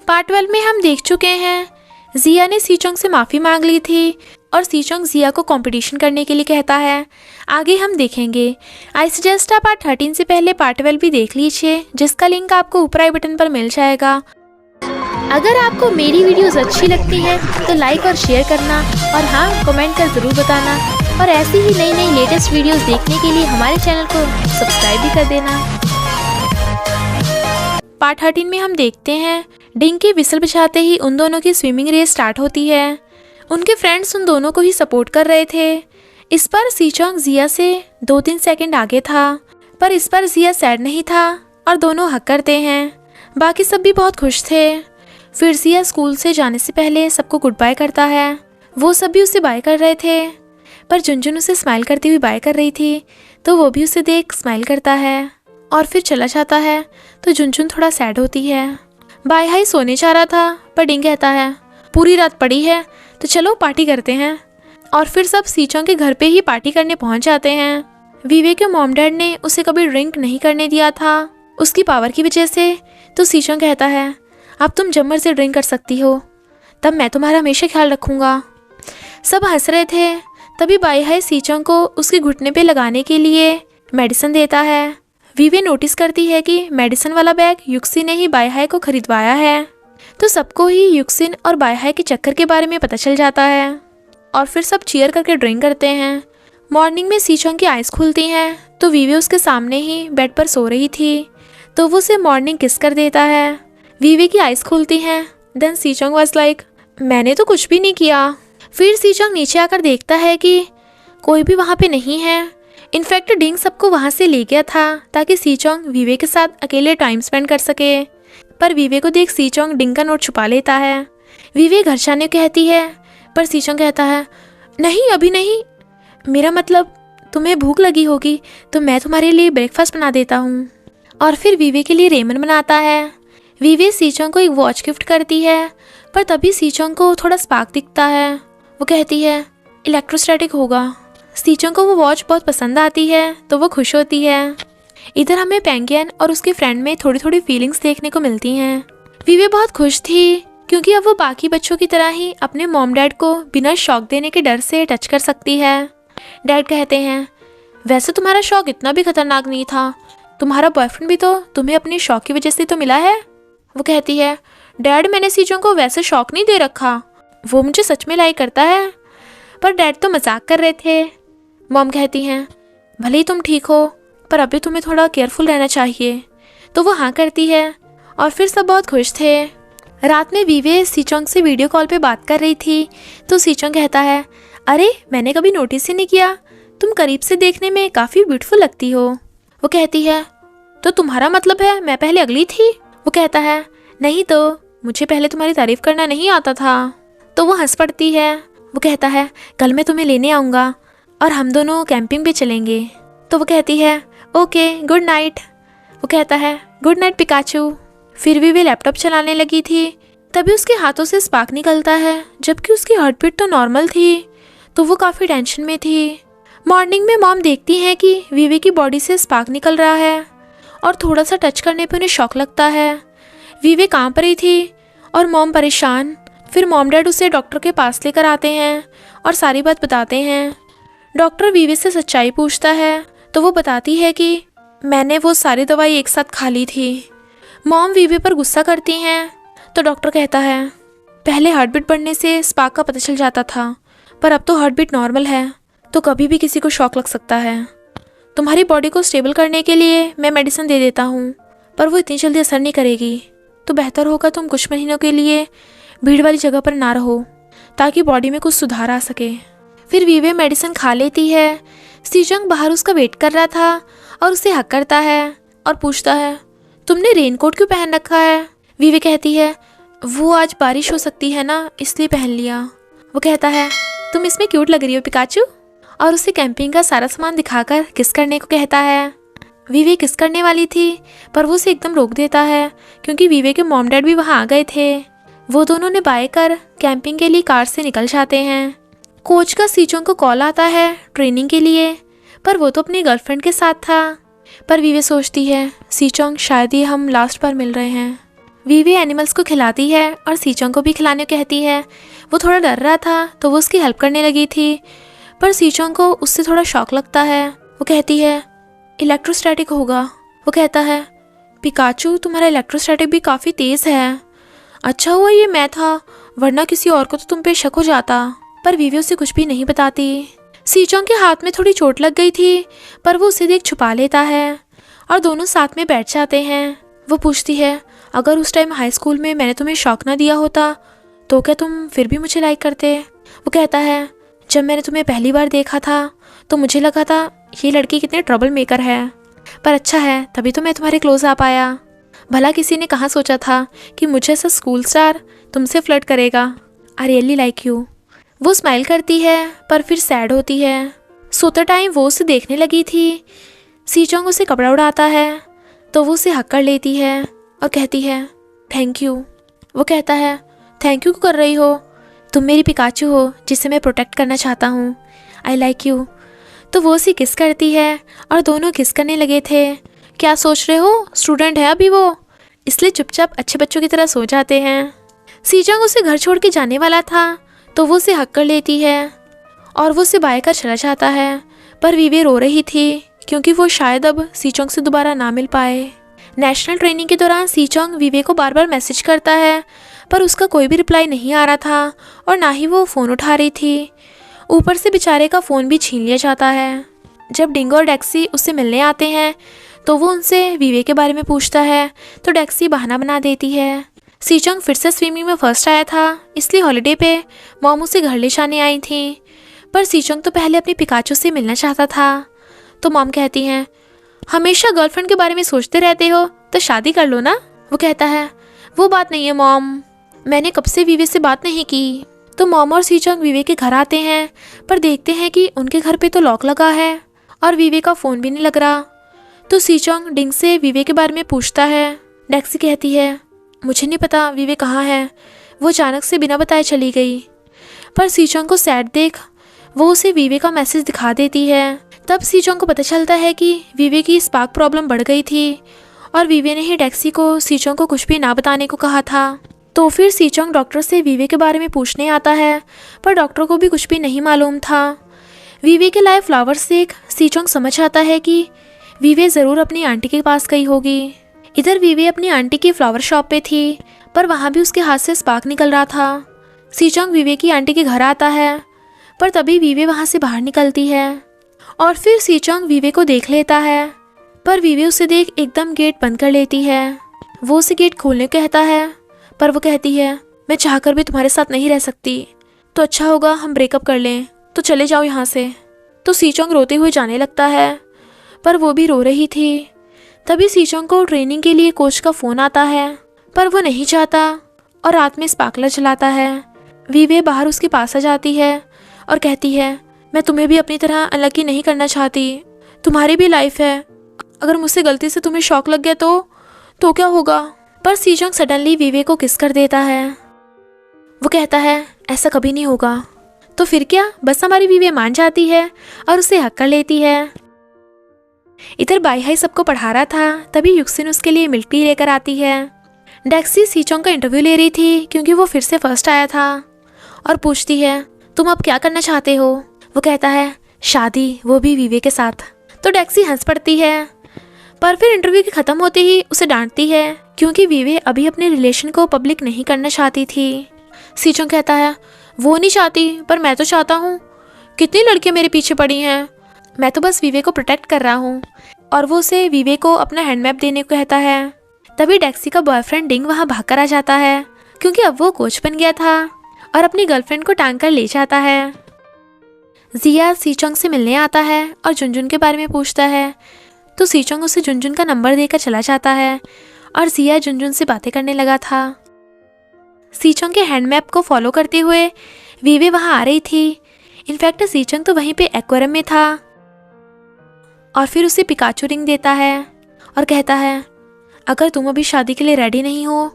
Part 12 में हम देख चुके हैं जिया ने सीचोंग से माफ़ी मांग ली थी और सीचोंग जिया को कंपटीशन करने के लिए कहता है। आगे हम देखेंगे। आई सजेस्ट आप पार्ट 13 से पहले पार्ट 12 भी देख लीजिए, जिसका लिंक आपको ऊपर आई बटन पर मिल जाएगा। अगर आपको मेरी वीडियोस अच्छी लगती है तो लाइक और शेयर करना और हाँ, कमेंट कर ज़रूर बताना। और ऐसी ही नई नई लेटेस्ट वीडियोस देखने के लिए हमारे चैनल को सब्सक्राइब भी कर देना। पार्ट 13 में हम देखते हैं डिंग की विसल बजाते ही उन दोनों की स्विमिंग रेस स्टार्ट होती है। उनके फ्रेंड्स उन दोनों को ही सपोर्ट कर रहे थे। इस पर सीचोंग जिया से 2-3 सेकंड आगे था, पर इस पर जिया सैड नहीं था और दोनों हक करते हैं। बाकी सब भी बहुत खुश थे। फिर जिया स्कूल से जाने से पहले सबको गुड बाय करता है। वो सब भी उसे बाय कर रहे थे, पर जुनजुन उसे स्माइल करती हुई बाय कर रही थी, तो वो भी उसे देख स्माइल करता है और फिर चला जाता है। तो जुनजुन थोड़ा सैड होती है। बाय हाई सोने जा रहा था, पर डिंग कहता है पूरी रात पड़ी है तो चलो पार्टी करते हैं। और फिर सब सीचोंग के घर पे ही पार्टी करने पहुंच जाते हैं। वीवे के मॉम डैड ने उसे कभी ड्रिंक नहीं करने दिया था उसकी पावर की वजह से। तो सीचोंग कहता है अब तुम जब मर्जी ड्रिंक कर सकती हो, तब मैं तुम्हारा हमेशा ख्याल रखूँगा। सब हंस रहे थे। तभी बाय हाई सीचोंग को उसके घुटने पे लगाने के लिए मेडिसिन देता है। वीवे नोटिस करती है कि मेडिसिन वाला बैग युक्सिन ने ही बाय हाई को खरीदवाया है। तो सबको ही युक्सिन और बाय हाई के चक्कर के बारे में पता चल जाता है और फिर सब चीयर करके ड्रिंक करते हैं। मॉर्निंग में सीचोंग की आइज़ खुलती हैं तो वीवे उसके सामने ही बेड पर सो रही थी, तो वो उसे मॉर्निंग किस कर देता है। वीवे की आइज़ खुलती हैं। देन सीचोंग वाज लाइक मैंने तो कुछ भी नहीं किया। फिर सीचोंग नीचे आकर देखता है कि कोई भी वहाँ पे नहीं है। इनफैक्ट डिंग सबको वहाँ से ले गया था ताकि सीचोंग वीवे के साथ अकेले टाइम स्पेंड कर सके। पर वीवे को देख सीचोंग डिंग का नोट छुपा लेता है। वीवे घर जाने को कहती है, पर सीचोंग कहता है नहीं अभी नहीं, मेरा मतलब तुम्हें भूख लगी होगी तो मैं तुम्हारे लिए ब्रेकफास्ट बना देता हूँ। और फिर वीवे के लिए रेमन बनाता है। वीवे सीचोंग को एक वॉच गिफ्ट करती है, पर तभी सीचोंग को थोड़ा स्पार्क दिखता है। वो कहती है इलेक्ट्रोस्टैटिक होगा। सीचोंग को वो वॉच बहुत पसंद आती है तो वो खुश होती है। इधर हमें पेंगियन और उसके फ्रेंड में थोड़ी थोड़ी फीलिंग्स देखने को मिलती हैं। वीवे बहुत खुश थी क्योंकि अब वो बाकी बच्चों की तरह ही अपने मॉम डैड को बिना शॉक देने के डर से टच कर सकती है। डैड कहते हैं वैसे तुम्हारा शॉक इतना भी खतरनाक नहीं था, तुम्हारा बॉयफ्रेंड भी तो तुम्हें अपनी शॉक की वजह से तो मिला है। वो कहती है डैड मैंने सीचोंग को वैसे शॉक नहीं दे रखा, वो मुझे सच में लाइक करता है। पर डैड तो मजाक कर रहे थे। मॉम कहती हैं भले ही तुम ठीक हो, पर अभी तुम्हें थोड़ा केयरफुल रहना चाहिए। तो वो हाँ करती है और फिर सब बहुत खुश थे। रात में वीवे सीचोंग से वीडियो कॉल पे बात कर रही थी तो सीचोंग कहता है अरे मैंने कभी नोटिस ही नहीं किया, तुम करीब से देखने में काफ़ी ब्यूटीफुल लगती हो। वो कहती है तो तुम्हारा मतलब है मैं पहले अगली थी। वो कहता है नहीं तो मुझे पहले तुम्हारी तारीफ करना नहीं आता था। तो वो हंस पड़ती है। वो कहता है कल मैं तुम्हें लेने आऊँगा और हम दोनों कैंपिंग पे चलेंगे। तो वो कहती है ओके गुड नाइट। वो कहता है गुड नाइट पिकाचू। फिर भी वे लैपटॉप चलाने लगी थी, तभी उसके हाथों से स्पार्क निकलता है, जबकि उसकी हार्ट बीट तो नॉर्मल थी। तो वो काफ़ी टेंशन में थी। मॉर्निंग में मॉम देखती हैं कि वीवे की बॉडी से स्पार्क निकल रहा है और थोड़ा सा टच करने पे उन्हें शॉक लगता है। वीवे कांप रही थी और मॉम परेशान। फिर मॉम डैड उसे डॉक्टर के पास लेकर आते हैं और सारी बात बताते हैं। डॉक्टर वीवे से सच्चाई पूछता है तो वो बताती है कि मैंने वो सारी दवाई एक साथ खा ली थी। मॉम वीवे पर गुस्सा करती हैं तो डॉक्टर कहता है पहले हार्ट बीट बढ़ने से स्पार्क का पता चल जाता था, पर अब तो हार्ट बीट नॉर्मल है, तो कभी भी किसी को शॉक लग सकता है। तुम्हारी बॉडी को स्टेबल करने के लिए मैं मेडिसिन दे देता हूँ, पर वो इतनी जल्दी असर नहीं करेगी। तो बेहतर होगा तुम कुछ महीनों के लिए भीड़ वाली जगह पर ना रहो, ताकि बॉडी में कुछ सुधार आ सके। फिर वीवे मेडिसिन खा लेती है। सीचोंग बाहर उसका वेट कर रहा था और उसे हक करता है और पूछता है तुमने रेनकोट क्यों पहन रखा है। वीवे कहती है वो आज बारिश हो सकती है ना, इसलिए पहन लिया। वो कहता है तुम इसमें क्यूट लग रही हो पिकाचू, और उसे कैंपिंग का सारा सामान दिखाकर किस करने को कहता है। वीवे किस करने वाली थी, पर वो उसे एकदम रोक देता है क्योंकि वीवे के मॉम डैड भी वहाँ आ गए थे। वो दोनों ने बाय कर कैंपिंग के लिए कार से निकल जाते हैं। कोच का सीचोंग को कॉल आता है ट्रेनिंग के लिए, पर वो तो अपनी गर्लफ्रेंड के साथ था। पर वीवे सोचती है सीचोंग शायद ही हम लास्ट बार मिल रहे हैं। वीवी एनिमल्स को खिलाती है और सीचोंग को भी खिलाने को कहती है। वो थोड़ा डर रहा था तो वो उसकी हेल्प करने लगी थी, पर सीचोंग को उससे थोड़ा शौक लगता है। वो कहती है इलेक्ट्रोस्टैटिक होगा। वो कहता है पिकाचू तुम्हारा इलेक्ट्रोस्टैटिक भी काफ़ी तेज़ है। अच्छा हुआ ये मैं था, वरना किसी और को तो तुम पे शक हो जाता। पर वीवी उसे कुछ भी नहीं बताती। सीचोंग के हाथ में थोड़ी चोट लग गई थी, पर वो उसे देख छुपा लेता है और दोनों साथ में बैठ जाते हैं। वो पूछती है अगर उस टाइम हाई स्कूल में मैंने तुम्हें शौक ना दिया होता तो क्या तुम फिर भी मुझे लाइक करते? वो कहता है जब मैंने तुम्हें पहली बार देखा था तो मुझे लगा था ये लड़की कितने ट्रबल मेकर है, पर अच्छा है तभी तो मैं तुम्हारे क्लोज आ पाया। भला किसी ने कहाँ सोचा था कि मुझे ऐसा स्कूल स्टार तुमसे फ्लर्ट करेगा। I really like you. वो स्माइल करती है पर फिर सैड होती है। सोते टाइम वो उसे देखने लगी थी। सीचोंग उसे कपड़ा उड़ाता है तो वो उसे हक कर लेती है और कहती है थैंक यू। वो कहता है थैंक यू क्यों कर रही हो, तुम मेरी पिकाचू हो जिसे मैं प्रोटेक्ट करना चाहता हूँ। I like you. तो वो उसे किस करती है और दोनों किस करने लगे थे। क्या सोच रहे हो, स्टूडेंट है अभी वो, इसलिए चुपचाप अच्छे बच्चों की तरह सो जाते हैं। सीचोंग उसे घर छोड़ के जाने वाला था तो वो उसे हक कर लेती है और वो उसे बाय कर चला जाता है, पर वीवी रो रही थी क्योंकि वो शायद अब सीचोंग से दोबारा ना मिल पाए। नेशनल ट्रेनिंग के दौरान सीचोंग वीवी को बार बार मैसेज करता है, पर उसका कोई भी रिप्लाई नहीं आ रहा था और ना ही वो फ़ोन उठा रही थी। ऊपर से बेचारे का फ़ोन भी छीन लिया जाता है। जब डिंगो और डेक्सी उससे मिलने आते हैं तो वो उनसे वीवी के बारे में पूछता है तो डेक्सी बहाना बना देती है। सीचोंग फिर से स्विमिंग में फर्स्ट आया था, इसलिए हॉलिडे पे मॉम उसे घर ले जाने आई थी, पर सीचोंग तो पहले अपनी पिकाचू से मिलना चाहता था। तो मॉम कहती हैं हमेशा गर्लफ्रेंड के बारे में सोचते रहते हो तो शादी कर लो ना। वो कहता है वो बात नहीं है मॉम, मैंने कब से वीवी से बात नहीं की। तो मॉम और सीचोंग वीवी के घर आते हैं, पर देखते हैं कि उनके घर पे तो लॉक लगा है और वीवी का फ़ोन भी नहीं लग रहा। तो सीचोंग डिंग से वीवी के बारे में पूछता है। डेक्सी कहती है मुझे नहीं पता वीवी कहाँ है, वो अचानक से बिना बताए चली गई। पर सीचोंग को सैड देख वो उसे वीवी का मैसेज दिखा देती है। तब सीचोंग को पता चलता है कि वीवी की स्पार्क प्रॉब्लम बढ़ गई थी और वीवी ने ही डेक्सी को सीचोंग को कुछ भी ना बताने को कहा था। तो फिर सीचोंग डॉक्टर से वीवी के बारे में पूछने आता है, पर डॉक्टर को भी कुछ भी नहीं मालूम था। वीवी के लाए फ्लावर्स देख सीचोंग समझ आता है कि वीवी ज़रूर अपनी आंटी के पास गई होगी। इधर वीवी अपनी आंटी की फ्लावर शॉप पे थी, पर वहाँ भी उसके हाथ से स्पार्क निकल रहा था। सीचोंग वीवी की आंटी के घर आता है, पर तभी वीवी वहाँ से बाहर निकलती है और फिर सीचोंग वीवी को देख लेता है, पर वीवी उसे देख एकदम गेट बंद कर लेती है। वो उसे गेट खोलने को कहता है, पर वो कहती है मैं चाहकर भी तुम्हारे साथ नहीं रह सकती, तो अच्छा होगा हम ब्रेकअप कर लें, तो चले जाओ यहाँ से। तो सीचोंग रोते हुए जाने लगता है, पर वो भी रो रही थी। तभी सीचोंग को ट्रेनिंग के लिए कोच का फ़ोन आता है, पर वो नहीं चाहता और रात में स्पार्कलर चलाता है। वीवी बाहर उसके पास आ जाती है और कहती है मैं तुम्हें भी अपनी तरह अलग ही नहीं करना चाहती, तुम्हारी भी लाइफ है, अगर मुझसे गलती से तुम्हें शौक लग गया तो क्या होगा। पर सीचोंग सडनली वीवी को किस कर देता है। वो कहता है ऐसा कभी नहीं होगा। तो फिर क्या, बस हमारी वीवी मान जाती है और उसे हक कर लेती है। इधर बाई हाई सबको पढ़ा रहा था, तभी युक्सिन उसके लिए मिल्क टी लेकर आती है। डेक्सी सीचोंग का इंटरव्यू ले रही थी क्योंकि वो फिर से फर्स्ट आया था और पूछती है तुम अब क्या करना चाहते हो। वो कहता है शादी, वो भी वीवी के साथ। तो डेक्सी हंस पड़ती है, पर फिर इंटरव्यू के ख़त्म होते ही उसे डांटती है क्योंकि वीवी अभी अपने रिलेशन को पब्लिक नहीं करना चाहती थी। सीचोंग कहता है वो नहीं चाहती, पर मैं तो चाहता हूँ, कितनी लड़कियाँ मेरे पीछे पड़ी हैं, मैं तो बस वीवी को प्रोटेक्ट कर रहा हूँ। और वो उसे वीवी को अपना हैंड मैप देने को कहता है। तभी डेक्सी का बॉयफ्रेंड डिंग वहाँ भाग कर आ जाता है क्योंकि अब वो कोच बन गया था और अपनी गर्लफ्रेंड को टांग कर ले जाता है। जिया सीचोंग से मिलने आता है और जुनजुन के बारे में पूछता है, तो सीचोंग उसे जुनजुन का नंबर देकर चला जाता है और जिया जुनजुन से बातें करने लगा था। सीचोंग के हैंड मैप को फॉलो करते हुए वीवी वहाँ आ रही थी। इनफैक्ट सीचोंग तो वहीं पे एक्वेरियम में था और फिर उसे पिकाचू रिंग देता है और कहता है अगर तुम अभी शादी के लिए रेडी नहीं हो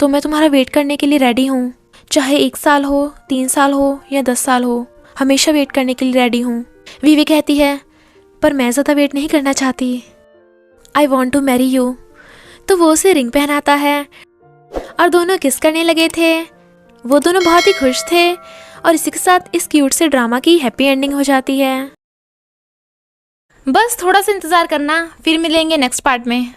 तो मैं तुम्हारा वेट करने के लिए रेडी हूँ, चाहे 1 साल हो, 3 साल हो या 10 साल हो, हमेशा वेट करने के लिए रेडी हूँ। वीवी कहती है पर मैं ज़्यादा वेट नहीं करना चाहती, I want to marry you. तो वो उसे रिंग पहनाता है और दोनों किस करने लगे थे। वो दोनों बहुत ही खुश थे और इसी के साथ इस क्यूट से ड्रामा की हैप्पी एंडिंग हो जाती है। बस थोड़ा सा इंतज़ार करना, फिर मिलेंगे नेक्स्ट पार्ट में।